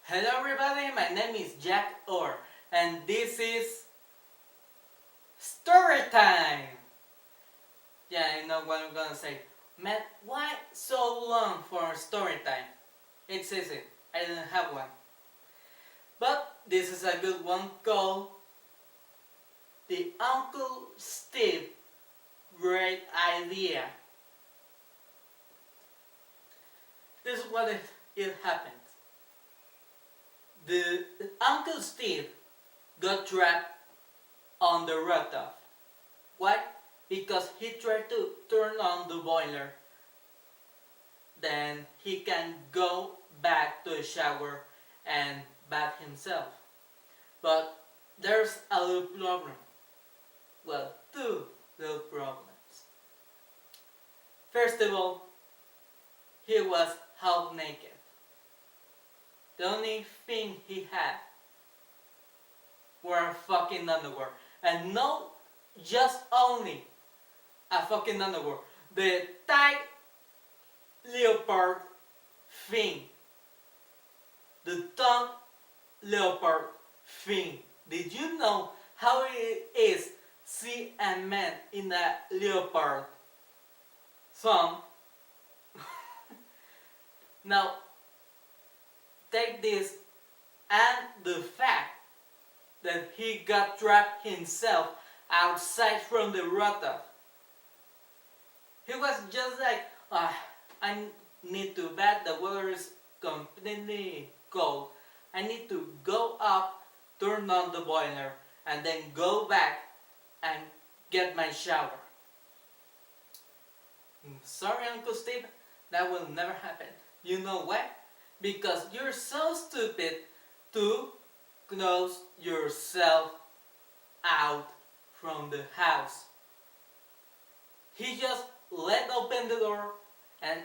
Hello everybody, my name is jackoer and this is story time. Yeah, you know what I'm gonna say. Man, why so long for story time? It's easy, I didn't have one. But this is a good one called The Uncle Steve Great Idea. This is what it happened. The Uncle Steve got trapped on the rooftop. Why? Because he tried to turn on the boiler. Then he can go back to the shower and bath himself. But there's a little problem. Well, two little problems. First of all, he was half naked. The only thing he had were fucking underwear. And no, just only a fucking underwear. The tight leopard thing. The thong leopard thing. Did you know how it is see a man in a leopard thong? Now, take this and the fact that he got trapped himself outside from the rooftop. He was just like, I need to bath, the water is completely cold. I need to go up, turn on the boiler, and then go back and get my shower. Sorry, Uncle Steve, that will never happen. You know why? Because you're so stupid to close yourself out from the house. He just let open the door, and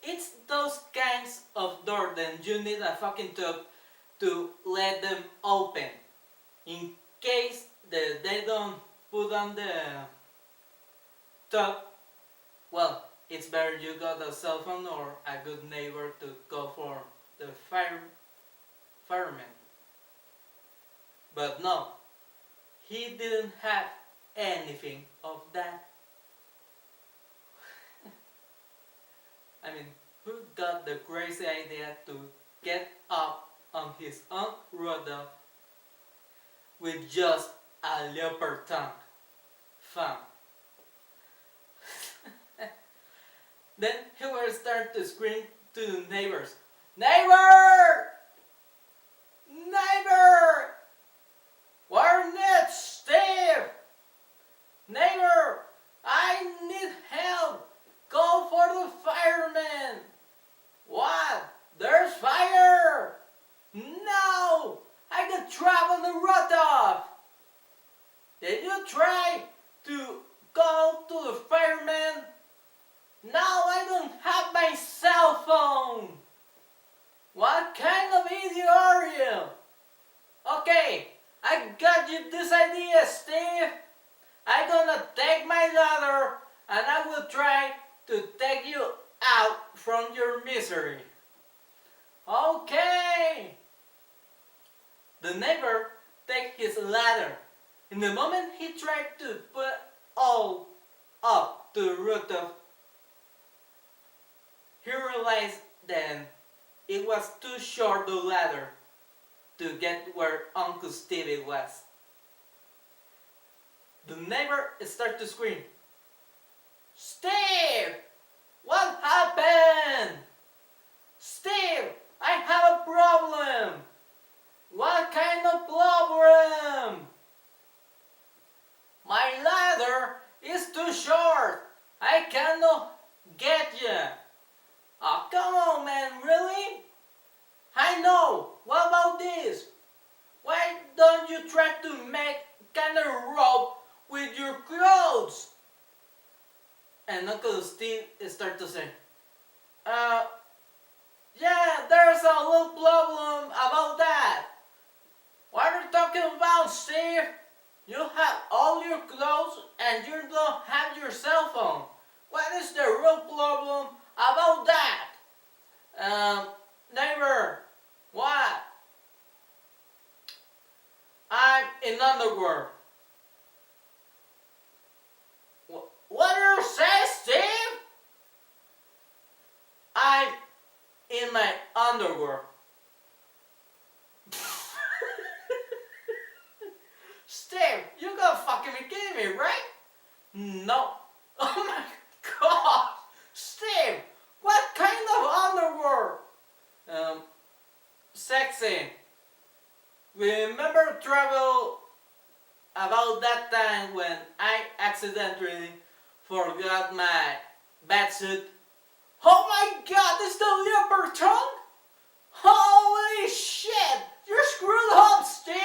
it's those kinds of door that you need a fucking tub to let them open. In case they don't put on the tub, well, it's better you got a cell phone or a good neighbor to call for the fireman. But no, he didn't have anything of that. I mean, who got the crazy idea to get up on his own rooftop with just a leopard tongue? Fun. Then he will start to scream to the neighbors. Neighbor! Neighbor! Where needs Steve? Neighbor! I need help! Call for the fireman! What? There's fire! No! I got trapped on the rooftop! Did you try to call to the fireman? Now I don't have my cell phone! What kind of idiot are you? Okay, I got you this idea, Steve. I'm gonna take my ladder and I will try to take you out from your misery. Okay. The neighbor took his ladder. In the moment he tried to put all up to the rooftop, he realized that it was too short the ladder to get where Uncle Stevie was. The neighbor started to scream, Steve! What happened? Steve, I have a problem! What kind of problem? My ladder is too short. I cannot get you. Oh, come on, man, really? I know. What about this? Why don't you try to make kind of rope with your clothes? And Uncle Steve started to say, yeah, there's a little problem about that. What are you talking about, Steve? You have all your clothes and you don't have your cell phone. What is the real problem about that? Neighbor, what? in underwear. What do you say, Steve? I'm in my underwear. Steve, you gotta fucking be kidding me, right? No. Oh my god! Steve, what kind of underwear? Sexy. Remember travel about that time when I accidentally forgot my batsuit? Oh my god, it's the leopard tongue? Holy shit! You're screwed up, Steve!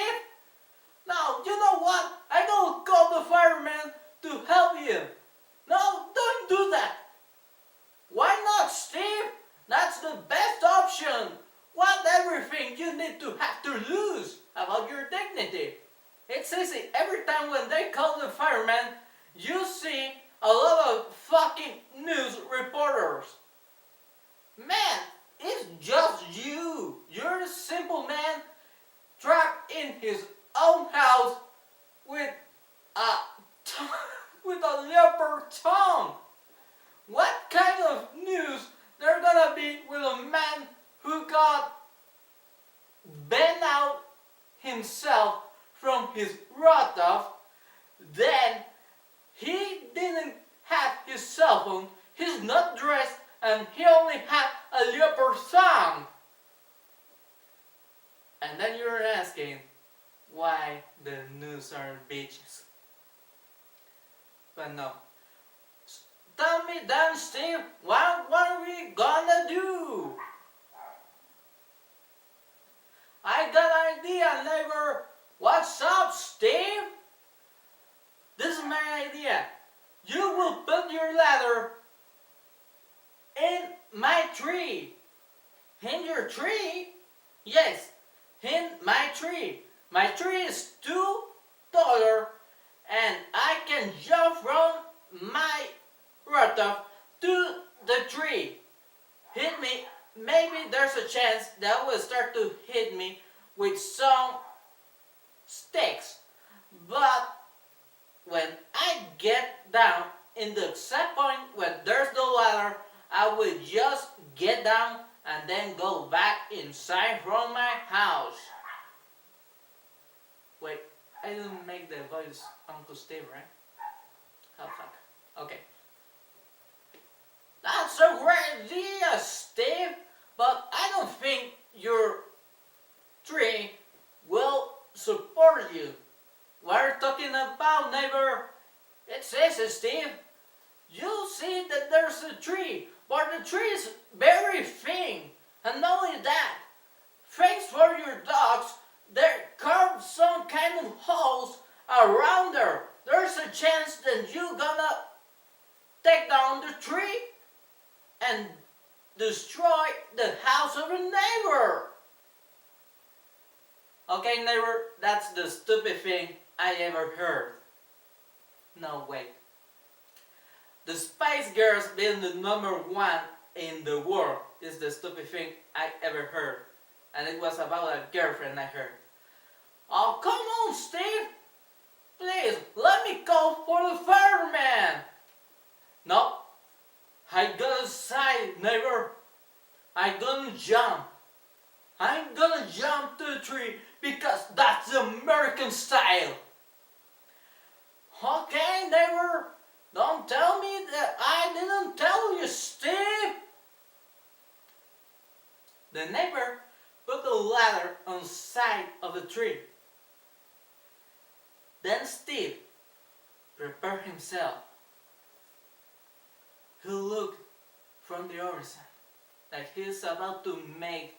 Now, you know what? I gonna call the fireman to help you. No, don't do that. Why not, Steve? That's the best option. What everything you need to have to lose about your dignity. It's easy. Every time when they call the fireman, you see a lot of fucking news reporters. Man, it's just you. You're a simple man trapped in his own house with a with a leopard tongue. What kind of news there gonna be with a man who got bent out himself from his rot-off? Then he didn't have his cell phone, he's not dressed, and he only had a leopard tongue. And then you're asking why the news are bitches. But no. Tell me then, Steve, what are we gonna do? I got an idea, neighbor. What's up, Steve? This is my idea. You will put your ladder in my tree. In your tree? Yes, in my tree. My tree is too taller and I can jump from my rooftop to the tree. Hit me. Maybe there's a chance that will start to hit me with some sticks. But when I get down in the exact point when there's no ladder, I will just get down and then go back inside from my house. Wait, I didn't make the voice Uncle Steve, right? Oh fuck. Okay. That's a great idea, Steve, but I don't think your tree will support you. What are you talking about, neighbor? It's easy, Steve. You see that there's a tree, but the tree is very thin. And not only that, thanks for your dogs, they carved some kind of holes around there. There's a chance that you're gonna take down the tree and destroy the house of a neighbor. Okay, neighbor, that's the stupid thing I ever heard. No, wait. The Spice Girls being the #1 in the world is the stupid thing I ever heard. And it was about a girlfriend I heard. Oh, come on, Steve. Please, let me call for the fireman. No, I gotta say, neighbor, I'm gonna jump. I'm gonna jump to the tree because that's the American style. Okay, neighbor, don't tell me that I didn't tell you, Steve. The neighbor put the ladder on the side of the tree. Then Steve prepared himself. He looked from the other side, like he's about to make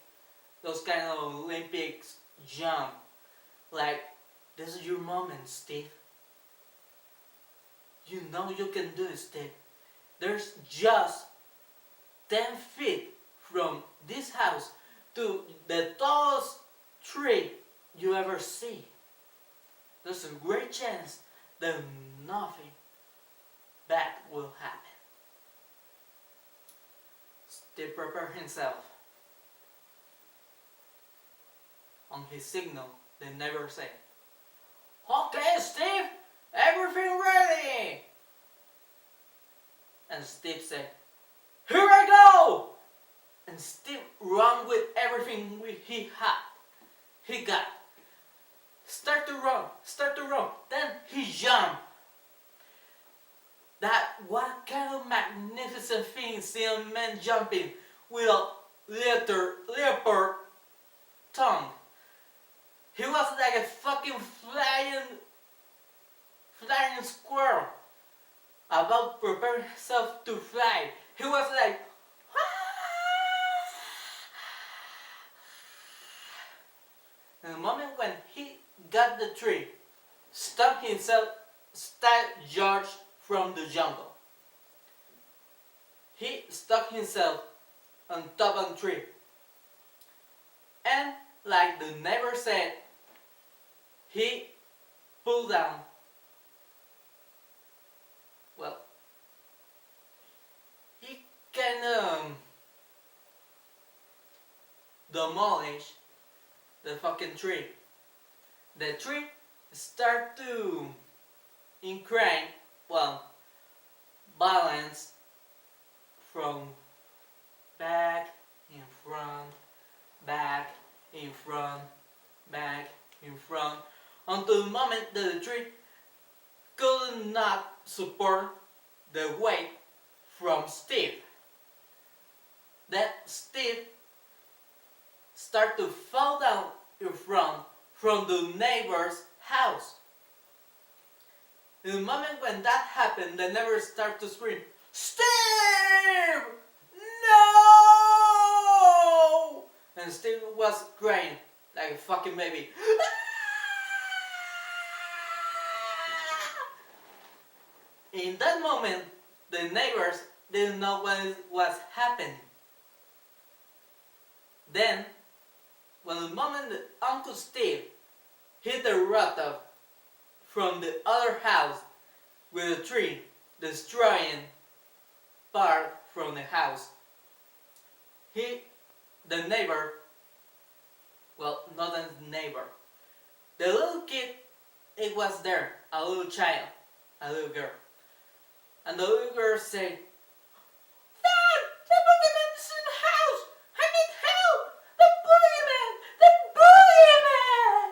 those kind of Olympics jump. Like, this is your moment, Steve. You know you can do it, Steve. There's just 10 feet from this house to the tallest tree you ever see. There's a great chance that nothing bad will happen. Steve prepared himself. On his signal, the neighbor said, Okay, Steve, everything ready. And Steve said, here I go. And Steve ran with everything he had. He got. Start to run. Then he jumped. That what kind of magnificent thing seeing a man jumping with a leopard tongue. He was like a fucking flying squirrel about preparing himself to fly. He was like in the moment when he got the tree, stuck himself, George from the jungle. He stuck himself on top of the tree. And like the neighbor said, he pulled down, well, he can demolish the fucking tree. The tree start to incline, well, balance from back, in front, back, in front, back, in front, until the moment that the tree could not support the weight from Steve. Then Steve start to fall down in front from the neighbor's house. In the moment when that happened, the neighbor start to scream, Steve! No! And Steve was crying like a fucking baby. In that moment, the neighbors didn't know what was happening. Then, when the moment that Uncle Steve hit the rooftop from the other house with a tree, destroying part from the house, the neighbor, well, not a neighbor, the little kid, it was there, a little child, a little girl. And the little girl said, Dad, the boogeyman is in the house! I need help! The boogeyman! The boogeyman!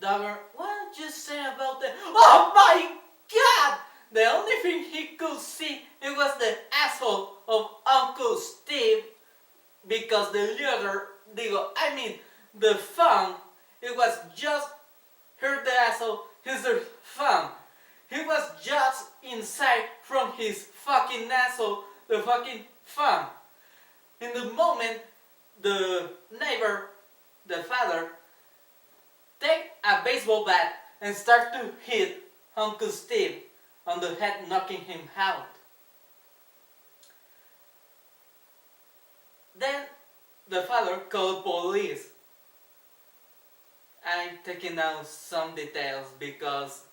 Dogger, what did you say about the... Oh my God! The only thing he could see, it was the asshole of Uncle Steve, because the thong, it was just, here's the asshole, here's the thong. He was just inside from his fucking asshole, the fucking thong. In the moment, the neighbor, the father, take a baseball bat and start to hit Uncle Steve on the head, knocking him out. Then the father called police. I'm taking down some details because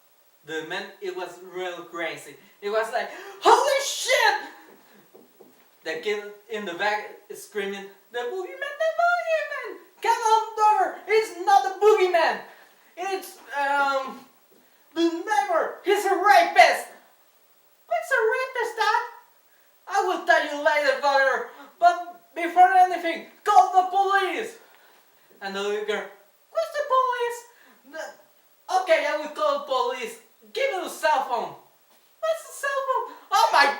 the man, it was real crazy. It was like, holy shit! The kid in the back is screaming, the boogeyman, the boogeyman! Come on, daughter, it's not the boogeyman! It's, the neighbor, he's a rapist! What's a rapist, Dad? I will tell you later, father, but before anything, call the police! And the little girl, what's the police? Okay, I will call police. Give me the cell phone. What's the cell phone? Oh my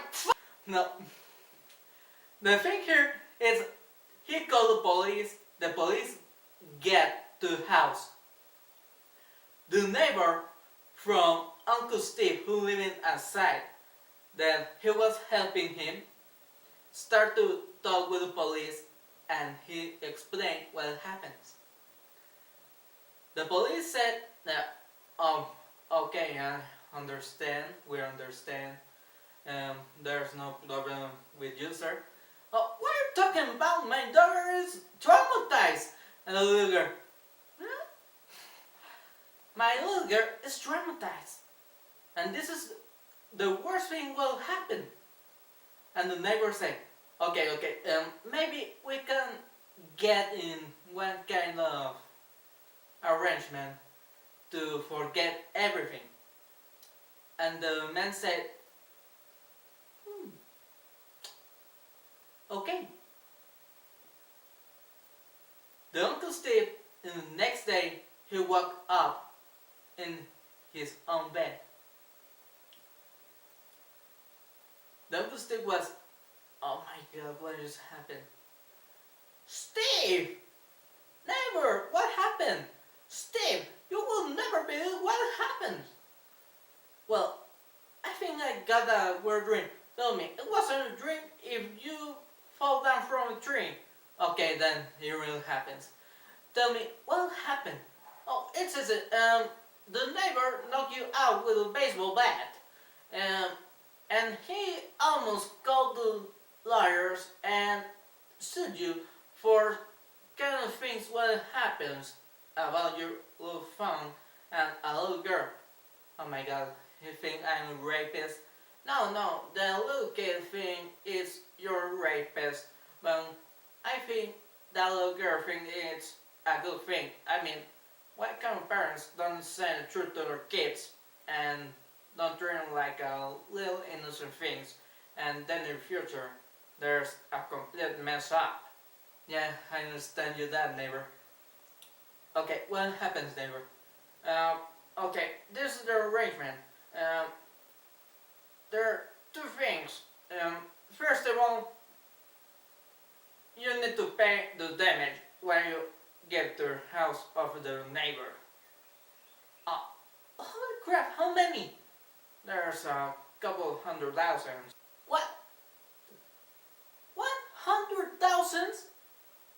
no. The thing here is he called the police get to the house. The neighbor from Uncle Steve who living outside, that he was helping him, start to talk with the police and he explained what happens. The police said that, okay, I understand, we understand, there's no problem with you, sir. Oh, what are you talking about? My daughter is traumatized. And the little girl, huh? My little girl is traumatized. And this is the worst thing will happen. And the neighbor said, okay, maybe we can get in one kind of arrangement to forget everything. And the man said, hmm, okay. The Uncle Steve, the next day, he woke up in his own bed. The Uncle Steve was, oh my god, what just happened? Steve! Never! What happened? Steve, you will never believe what happened. Well, I think I got a weird dream. Tell me, it wasn't a dream if you fall down from a tree. Okay, then it really happens. Tell me, what happened? Oh, it says it. The neighbor knocked you out with a baseball bat. And he almost called the lawyers and sued you for kind of things what happens about your little phone and a little girl. Oh my god, you think I'm a rapist? No, the little kid thing is your rapist, but I think that little girl thing is a good thing. I mean, why come parents don't say the truth to their kids and don't treat them like little innocent things, and then in the future there's a complete mess up. Yeah, I understand you that, neighbor. Okay, what happens, neighbor? Okay, this is the arrangement. Um, there are two things. First of all, you need to pay the damage when you get to the house of the neighbor. Holy crap, how many? There's a couple 100,000. What? 100,000?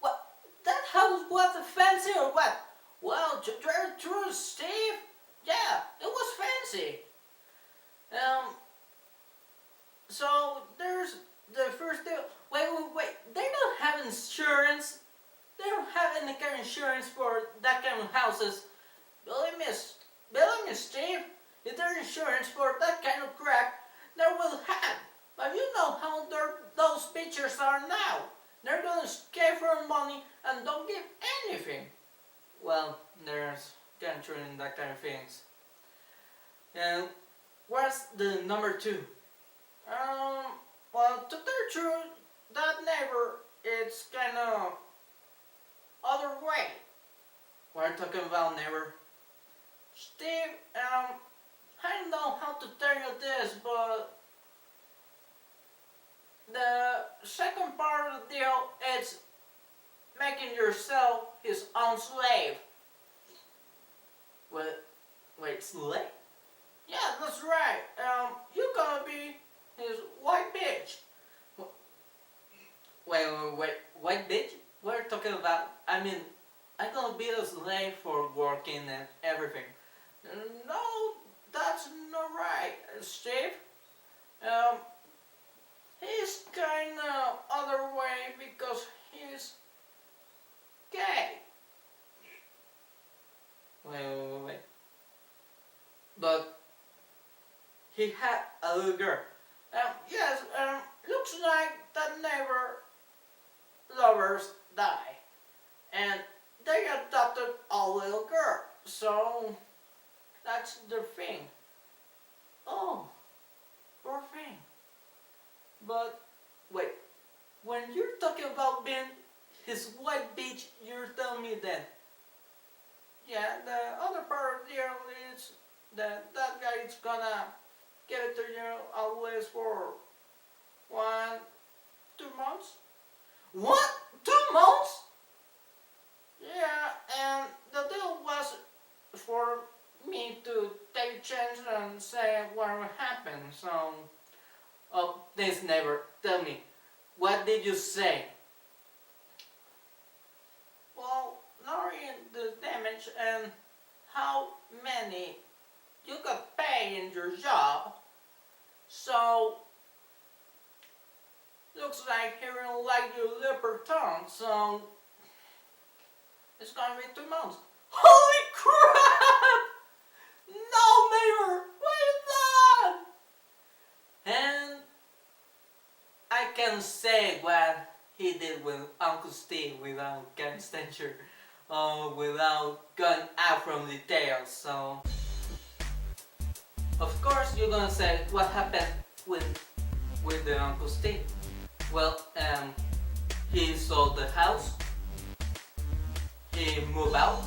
What? That house was fancy or what? Well, to tell the truth, Steve, yeah, it was fancy. So there's the first deal. Wait. They don't have insurance. They don't have any kind of insurance for that kind of houses. Believe me, Steve. If there's insurance for that kind of crap, they will have. But you know how those pictures are now. They're gonna scare for money and don't give anything. Well, there's country and that kind of things. And what's the number two? Well, to tell the truth, that neighbor, it's kind of other way. We're talking about neighbor. Steve, I don't know how to tell you this, but the second part of the deal is making yourself his own slave. Wait, slave? Yeah, that's right. You're gonna be his white bitch. Wait, white bitch? What are you talking about? I mean, I'm gonna be a slave for working and everything. No, that's not right, Steve. He's kinda other way because he's gay. Wait. But he had a little girl. Yes, looks like that neighbor lovers die. And they adopted a little girl. So that's the thing. Oh, poor thing. But wait, when you're talking about being his white bitch, you're telling me that, yeah, the other part of the deal is that guy is gonna give it to you always for 2 months. What? 2 months? Yeah, and the deal was for me to take a chance and say what will happen. So, oh, this neighbor, tell me, what did you say? Well, knowing the damage and how many you got paid in your job, so looks like he really like your leopard thong, so it's gonna be 2 months. Holy crap! No, neighbor, what is that? And I can say what he did with Uncle Steve without getting censored. without going out from details. So of course you're gonna say what happened with the Uncle Steve. Well, he sold the house. He moved out,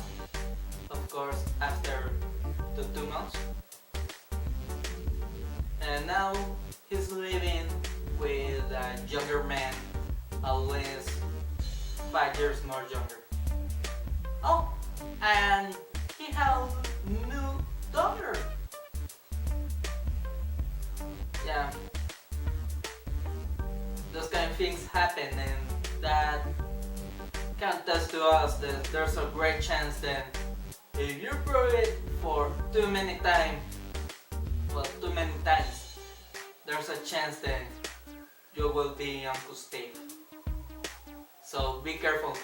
of course, after the 2 months. And now he's living with a younger man, at least 5 years more younger. Oh, and he has a new daughter. Yeah, those kind of things happen, and that can test to us that there's a great chance that if you prove it for too many times, there's a chance that you will be Uncle Steve. So be careful.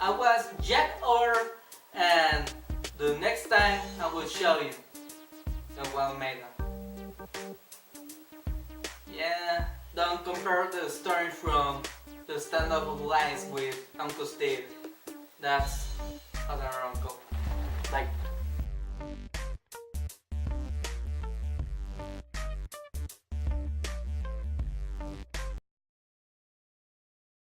I was jackoer, and the next time I will show you the well made one. Yeah, don't compare the story from the stand-up of lies with Uncle Steve. That's other uncle. Like